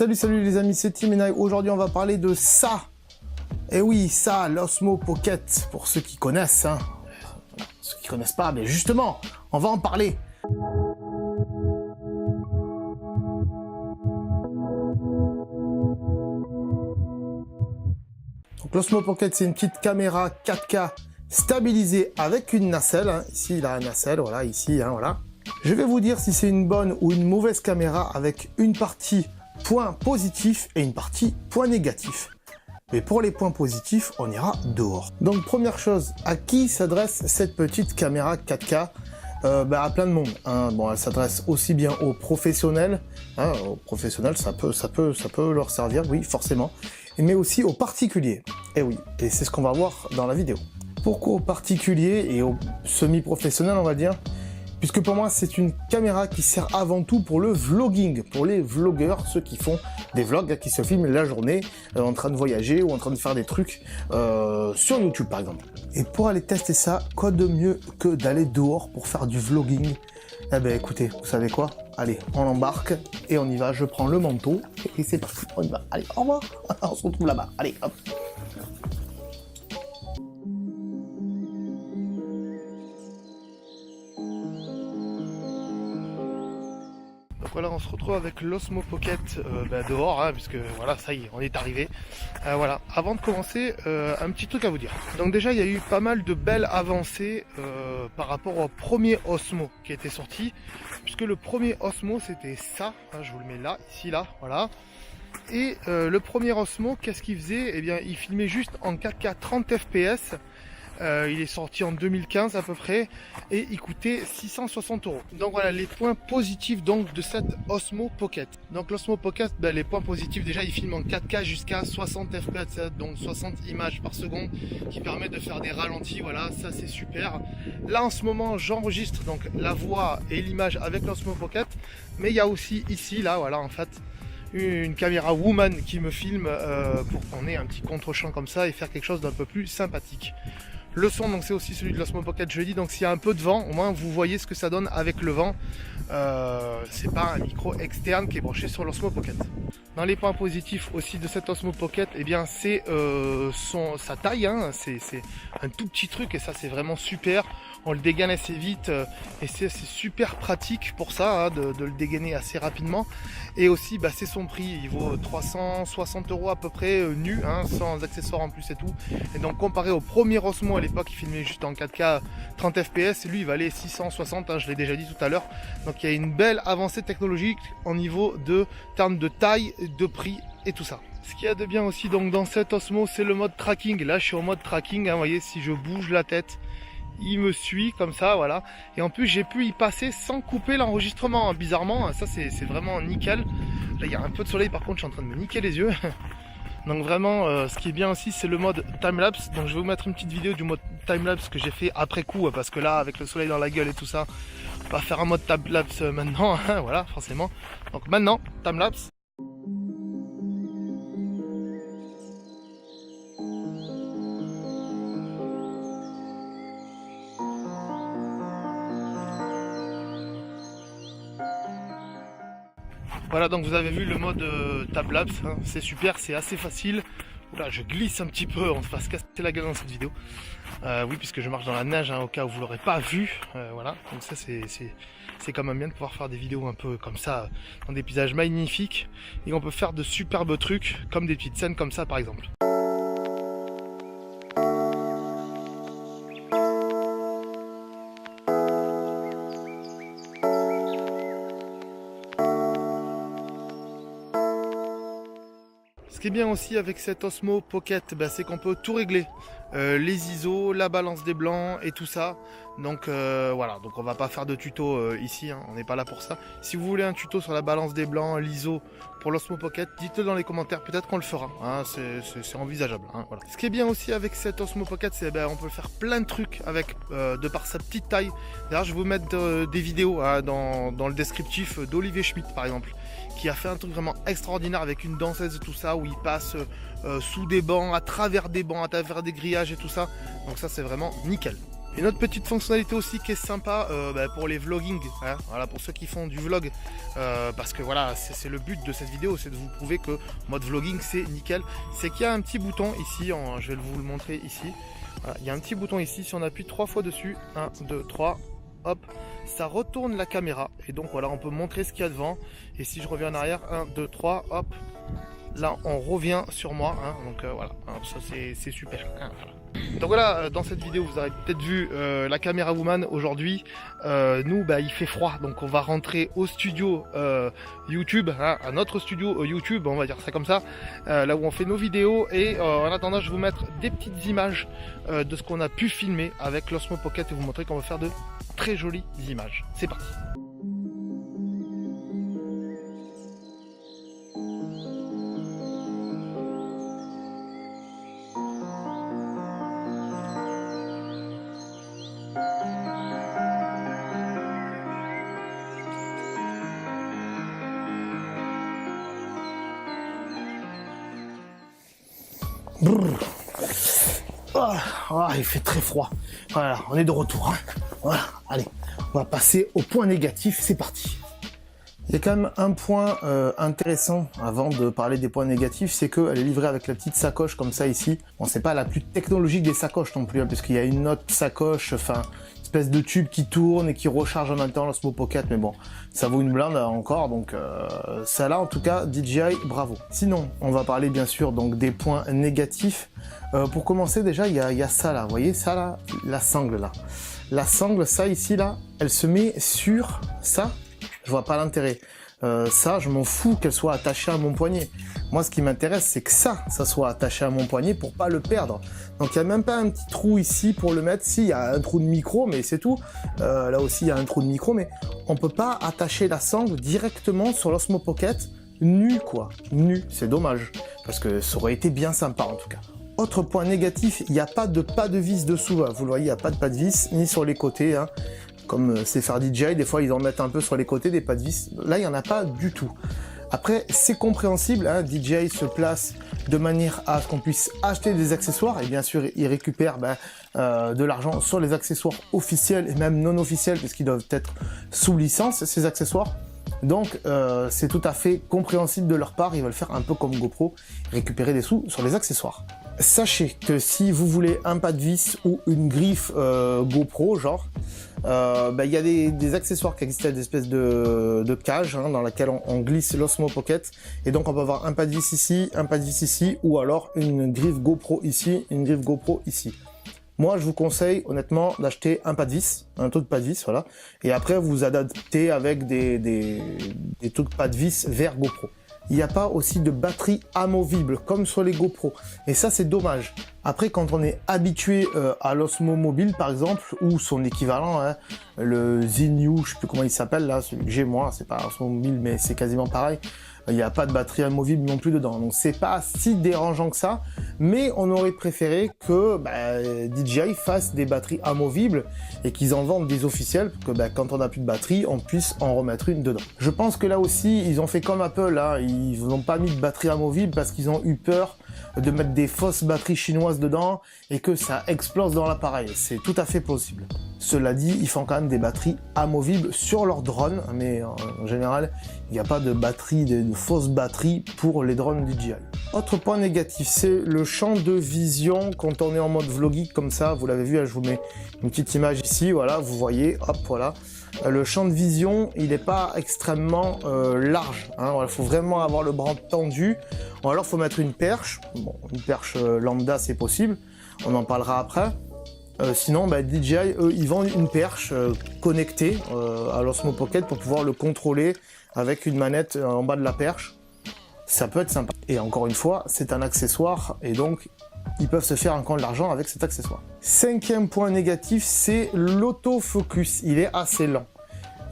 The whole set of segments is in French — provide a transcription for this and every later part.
Salut les amis, c'est Tim et Nai. Aujourd'hui on va parler de ça. Et oui, ça, l'Osmo Pocket, pour ceux qui connaissent. Hein. Ceux qui connaissent pas, mais justement, on va en parler. Donc l'Osmo Pocket, c'est une petite caméra 4K stabilisée avec une nacelle. Hein. Ici, il a une nacelle, voilà, ici, hein, voilà. Je vais vous dire si c'est une bonne ou une mauvaise caméra avec une partie point positif et une partie point négatif. Mais pour les points positifs, on ira dehors. Donc première chose, à qui s'adresse cette petite caméra 4K à plein de monde. Hein. Bon, elle s'adresse aussi bien aux professionnels. Hein, aux professionnels, ça peut leur servir, oui, forcément. Mais aussi aux particuliers. Et oui, et c'est ce qu'on va voir dans la vidéo. Pourquoi aux particuliers et aux semi-professionnels, on va dire? Puisque pour moi, c'est une caméra qui sert avant tout pour le vlogging, pour les vlogueurs, ceux qui font des vlogs, qui se filment la journée en train de voyager ou en train de faire des trucs sur YouTube par exemple. Et pour aller tester ça, quoi de mieux que d'aller dehors pour faire du vlogging? Eh ben écoutez, vous savez quoi? Allez, on embarque et on y va. Je prends le manteau et c'est parti, on y va. Allez, au revoir, on se retrouve là-bas. Allez, hop. Voilà, on se retrouve avec l'Osmo Pocket dehors, hein, puisque voilà, ça y est, on est arrivé. Voilà, avant de commencer, un petit truc à vous dire. Donc déjà, il y a eu pas mal de belles avancées par rapport au premier Osmo qui était sorti, puisque le premier Osmo c'était ça, hein, je vous le mets là, ici, là, voilà. Et le premier Osmo, qu'est-ce qu'il faisait? Eh bien, il filmait juste en 4K 30 fps. Il est sorti en 2015 à peu près et il coûtait 660 €. Donc voilà les points positifs donc de cette Osmo Pocket. Donc l'Osmo Pocket, les points positifs, déjà il filme en 4K jusqu'à 60 fps, donc 60 images par seconde, qui permet de faire des ralentis. Voilà, ça c'est super. Là en ce moment j'enregistre donc la voix et l'image avec l'Osmo Pocket, mais il y a aussi ici là, voilà en fait, une caméra woman qui me filme pour qu'on ait un petit contre-champ comme ça et faire quelque chose d'un peu plus sympathique. Le son, donc c'est aussi celui de l'Osmo Pocket jeudi, donc s'il y a un peu de vent, au moins vous voyez ce que ça donne avec le vent. C'est pas un micro externe qui est branché sur l'Osmo Pocket. Dans les points positifs aussi de cette Osmo Pocket, eh bien c'est sa taille, hein, c'est un tout petit truc et ça c'est vraiment super. On le dégaine assez vite et c'est super pratique pour ça, hein, de le dégainer assez rapidement. Et aussi c'est son prix, il vaut 360 € à peu près nu, hein, sans accessoires en plus et tout. Et donc comparé au premier Osmo à l'époque, il filmait juste en 4K 30 fps, lui il valait 660, hein, je l'ai déjà dit tout à l'heure. Donc il y a une belle avancée technologique au niveau de termes de taille, de prix et tout ça. Ce qu'il y a de bien aussi donc dans cette Osmo, c'est le mode tracking. Là je suis en mode tracking, hein, vous voyez, si je bouge la tête, il me suit comme ça, voilà. Et en plus j'ai pu y passer sans couper l'enregistrement, bizarrement, ça c'est vraiment nickel. Là il y a un peu de soleil par contre, je suis en train de me niquer les yeux. Donc vraiment ce qui est bien aussi c'est le mode timelapse. Donc je vais vous mettre une petite vidéo du mode timelapse que j'ai fait après coup, parce que là avec le soleil dans la gueule et tout ça, on va faire un mode timelapse maintenant, hein, voilà forcément. Donc maintenant timelapse. Voilà, donc vous avez vu le mode timelapse, hein, c'est super, c'est assez facile. Oula, je glisse un petit peu, on se fasse casser la gueule dans cette vidéo. Oui, puisque je marche dans la neige, hein, au cas où vous l'aurez pas vu. Voilà, donc ça c'est quand même bien de pouvoir faire des vidéos un peu comme ça, dans des paysages magnifiques. Et on peut faire de superbes trucs, comme des petites scènes comme ça par exemple. Ce qui est bien aussi avec cette Osmo Pocket, c'est qu'on peut tout régler. Les ISO, la balance des blancs et tout ça. Donc voilà, donc on va pas faire de tuto ici, hein, on n'est pas là pour ça. Si vous voulez un tuto sur la balance des blancs, l'ISO pour l'Osmo Pocket, dites-le dans les commentaires, peut-être qu'on le fera, hein, c'est envisageable. Hein, voilà. Ce qui est bien aussi avec cette Osmo Pocket, c'est on peut faire plein de trucs avec, de par sa petite taille. D'ailleurs je vais vous mettre des vidéos hein, dans le descriptif d'Olivier Schmitt par exemple, qui a fait un truc vraiment extraordinaire avec une danseuse et tout ça, où il passe sous des bancs, à travers des bancs, à travers des grillages et tout ça. Donc ça c'est vraiment nickel. Une autre petite fonctionnalité aussi qui est sympa pour les vlogging, hein, voilà, pour ceux qui font du vlog, parce que voilà, c'est le but de cette vidéo, c'est de vous prouver que mode vlogging c'est nickel. C'est qu'il y a un petit bouton ici, je vais vous le montrer ici. Voilà, il y a un petit bouton ici, si on appuie 3 fois dessus, 1, 2, 3, hop, ça retourne la caméra. Et donc voilà, on peut montrer ce qu'il y a devant. Et si je reviens en arrière, 1, 2, 3, hop, là on revient sur moi, hein, donc voilà, hein, ça c'est super, hein, voilà. Donc voilà, dans cette vidéo vous avez peut-être vu la caméra woman aujourd'hui. Nous il fait froid, donc on va rentrer au studio YouTube, hein, à notre studio YouTube, on va dire ça comme ça, là où on fait nos vidéos. Et en attendant, je vais vous mettre des petites images de ce qu'on a pu filmer avec l'Osmo Pocket et vous montrer qu'on va faire de très jolies images. C'est parti. Il fait très froid. Voilà, on est de retour. Hein. Voilà, allez, on va passer au point négatif, c'est parti. Il y a quand même un point intéressant avant de parler des points négatifs, c'est qu'elle est livrée avec la petite sacoche comme ça ici. Bon, c'est pas la plus technologique des sacoches non plus, hein, parce qu'il y a une autre sacoche, enfin, espèce de tube qui tourne et qui recharge en même temps l'Osmo Pocket, mais bon, ça vaut une blinde encore, donc ça là en tout cas, DJI, bravo. Sinon, on va parler bien sûr donc des points négatifs. Pour commencer déjà, il y a ça là, vous voyez ça là, la sangle là. La sangle, ça ici là, elle se met sur ça. Je vois pas l'intérêt. Ça, je m'en fous qu'elle soit attachée à mon poignet. Moi, ce qui m'intéresse, c'est que ça soit attaché à mon poignet pour pas le perdre. Donc, il n'y a même pas un petit trou ici pour le mettre. Si, il y a un trou de micro, mais c'est tout. Là aussi, il y a un trou de micro, mais on peut pas attacher la sangle directement sur l'Osmo Pocket nu, quoi. Nu, c'est dommage. Parce que ça aurait été bien sympa, en tout cas. Autre point négatif, il n'y a pas de vis dessous. Hein. Vous le voyez, il n'y a pas de pas de vis, ni sur les côtés. Hein. Comme c'est faire DJI, des fois ils en mettent un peu sur les côtés des pas de vis. Là, il n'y en a pas du tout. Après, c'est compréhensible, hein, DJI se place de manière à ce qu'on puisse acheter des accessoires, et bien sûr, ils récupèrent de l'argent sur les accessoires officiels et même non officiels, puisqu'ils doivent être sous licence, ces accessoires. Donc, c'est tout à fait compréhensible de leur part, ils veulent faire un peu comme GoPro, récupérer des sous sur les accessoires. Sachez que si vous voulez un pas de vis ou une griffe GoPro, genre, il y a des accessoires qui existent, des espèces de cage hein, dans laquelle on glisse l'Osmo Pocket, et donc on peut avoir un pas de vis ici, un pas de vis ici, ou alors une griffe GoPro ici, une griffe GoPro ici. Moi, je vous conseille honnêtement d'acheter un pas de vis, un truc pas de vis, voilà, et après vous adaptez avec des trucs pas de vis vers GoPro. Il n'y a pas aussi de batterie amovible comme sur les GoPro. Et ça, c'est dommage. Après, quand on est habitué à l'Osmo Mobile, par exemple, ou son équivalent, hein, le Zenyu, je sais plus comment il s'appelle là, celui que j'ai moi, c'est pas Osmo Mobile, mais c'est quasiment pareil. Il n'y a pas de batterie amovible non plus dedans. Donc c'est pas si dérangeant que ça, mais on aurait préféré que DJI fasse des batteries amovibles et qu'ils en vendent des officielles pour que quand on n'a plus de batterie, on puisse en remettre une dedans. Je pense que là aussi, ils ont fait comme Apple, hein, ils n'ont pas mis de batterie amovible parce qu'ils ont eu peur de mettre des fausses batteries chinoises dedans et que ça explose dans l'appareil. C'est tout à fait possible. Cela dit, ils font quand même des batteries amovibles sur leurs drones, mais en général, il n'y a pas de batterie, de fausses batteries pour les drones DJI. Autre point négatif, c'est le champ de vision quand on est en mode vlogging comme ça. Vous l'avez vu, je vous mets une petite image ici, voilà, vous voyez, hop, voilà. Le champ de vision, il n'est pas extrêmement large. Hein, il faut vraiment avoir le bras tendu. Ou alors, il faut mettre une perche. Bon, une perche lambda, c'est possible. On en parlera après. Sinon, DJI, eux, ils vendent une perche connectée à l'Osmo Pocket pour pouvoir le contrôler avec une manette en bas de la perche. Ça peut être sympa. Et encore une fois, c'est un accessoire et donc ils peuvent se faire encore de l'argent avec cet accessoire. Cinquième point négatif, c'est l'autofocus. Il est assez lent.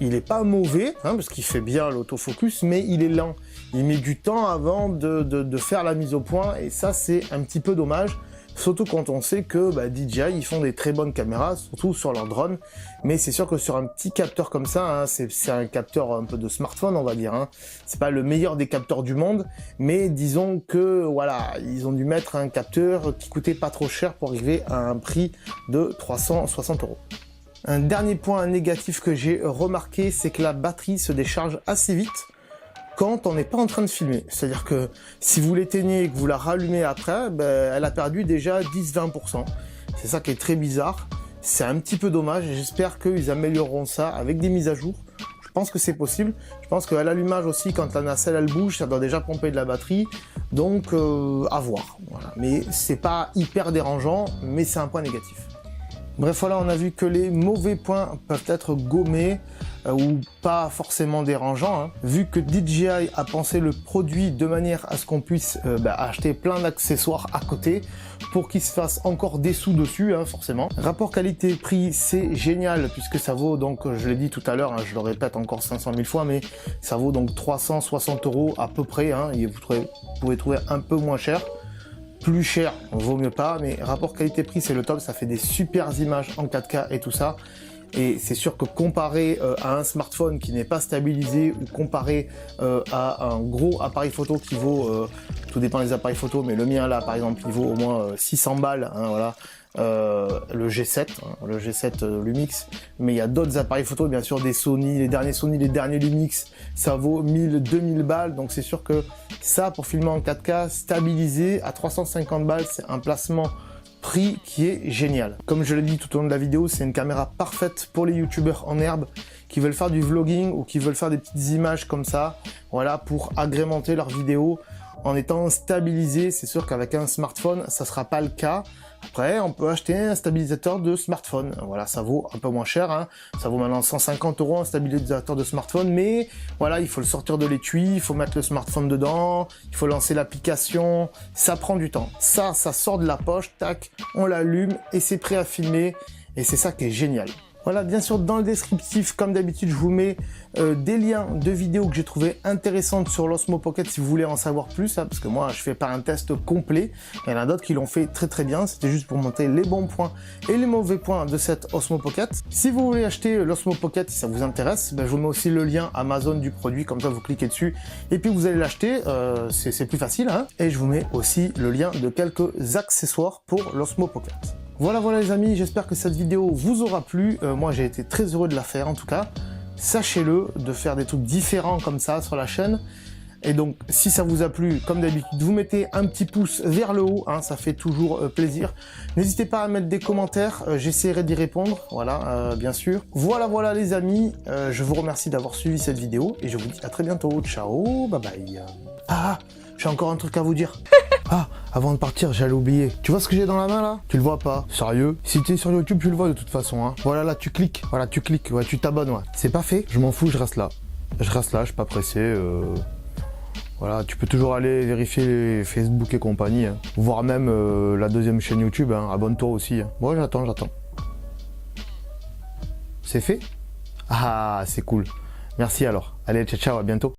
Il n'est pas mauvais, hein, parce qu'il fait bien l'autofocus, mais il est lent. Il met du temps avant de faire la mise au point et ça, c'est un petit peu dommage. surtout quand on sait que DJI ils font des très bonnes caméras, surtout sur leurs drones. Mais c'est sûr que sur un petit capteur comme ça, hein, c'est un capteur un peu de smartphone, on va dire. Hein. C'est pas le meilleur des capteurs du monde, mais disons que voilà, ils ont dû mettre un capteur qui coûtait pas trop cher pour arriver à un prix de 360 €. Un dernier point négatif que j'ai remarqué, c'est que la batterie se décharge assez vite quand on n'est pas en train de filmer. C'est-à-dire que si vous l'éteignez et que vous la rallumez après, elle a perdu déjà 10-20%. C'est ça qui est très bizarre. C'est un petit peu dommage et j'espère qu'ils amélioreront ça avec des mises à jour. Je pense que c'est possible. Je pense qu'à l'allumage aussi, quand la nacelle elle bouge, ça doit déjà pomper de la batterie. Donc à voir. Voilà. Mais c'est pas hyper dérangeant, mais c'est un point négatif. Bref, voilà, on a vu que les mauvais points peuvent être gommés ou pas forcément dérangeants. Hein. Vu que DJI a pensé le produit de manière à ce qu'on puisse acheter plein d'accessoires à côté pour qu'il se fasse encore des sous dessus, hein, forcément. Rapport qualité-prix, c'est génial puisque ça vaut, donc je l'ai dit tout à l'heure, hein, je le répète encore 500 000 fois, mais ça vaut donc 360 € à peu près. Hein, et vous pouvez trouver un peu moins cher. Plus cher, vaut mieux pas, mais rapport qualité-prix c'est le top, ça fait des super images en 4K et tout ça. Et c'est sûr que comparé à un smartphone qui n'est pas stabilisé ou comparé à un gros appareil photo qui vaut, tout dépend des appareils photo, mais le mien là par exemple il vaut au moins 600 balles, hein, voilà. Le G7, hein, le G7 Lumix, mais il y a d'autres appareils photo, bien sûr des Sony, les derniers Lumix, ça vaut 1000-2000 balles, donc c'est sûr que ça pour filmer en 4K stabilisé à 350 balles, c'est un placement prix qui est génial. Comme je l'ai dit tout au long de la vidéo, c'est une caméra parfaite pour les youtubeurs en herbe qui veulent faire du vlogging ou qui veulent faire des petites images comme ça, voilà, pour agrémenter leurs vidéos en étant stabilisé. C'est sûr qu'avec un smartphone, ça sera pas le cas. Après, on peut acheter un stabilisateur de smartphone. Voilà, ça vaut un peu moins cher. Hein. Ça vaut maintenant 150 € un stabilisateur de smartphone. Mais voilà, il faut le sortir de l'étui, il faut mettre le smartphone dedans, il faut lancer l'application. Ça prend du temps. Ça sort de la poche, tac, on l'allume et c'est prêt à filmer. Et c'est ça qui est génial. Voilà, bien sûr, dans le descriptif, comme d'habitude, je vous mets des liens de vidéos que j'ai trouvées intéressantes sur l'Osmo Pocket si vous voulez en savoir plus, hein, parce que moi, je fais pas un test complet. Il y en a d'autres qui l'ont fait très très bien. C'était juste pour montrer les bons points et les mauvais points de cette Osmo Pocket. Si vous voulez acheter l'Osmo Pocket, si ça vous intéresse, je vous mets aussi le lien Amazon du produit, comme ça vous cliquez dessus et puis vous allez l'acheter. C'est plus facile, hein. Et je vous mets aussi le lien de quelques accessoires pour l'Osmo Pocket. Voilà les amis, j'espère que cette vidéo vous aura plu. Moi j'ai été très heureux de la faire en tout cas. Sachez-le, de faire des trucs différents comme ça sur la chaîne. Et donc si ça vous a plu, comme d'habitude, vous mettez un petit pouce vers le haut, hein, ça fait toujours plaisir. N'hésitez pas à mettre des commentaires, j'essaierai d'y répondre, voilà, bien sûr. Voilà les amis, je vous remercie d'avoir suivi cette vidéo et je vous dis à très bientôt. Ciao, bye bye. Ah, j'ai encore un truc à vous dire. Ah, avant de partir, j'allais oublier. Tu vois ce que j'ai dans la main là? Tu le vois pas? Sérieux? Si tu es sur YouTube, tu le vois de toute façon. Hein. Voilà, là, tu cliques. Voilà, tu cliques. Ouais, tu t'abonnes. Ouais. C'est pas fait. Je m'en fous, je reste là. Je reste là, je suis pas pressé. Voilà, tu peux toujours aller vérifier les Facebook et compagnie. Hein. Voire même la deuxième chaîne YouTube. Hein. Abonne-toi aussi. Hein. Bon, j'attends. C'est fait? Ah, c'est cool. Merci alors. Allez, ciao, à bientôt.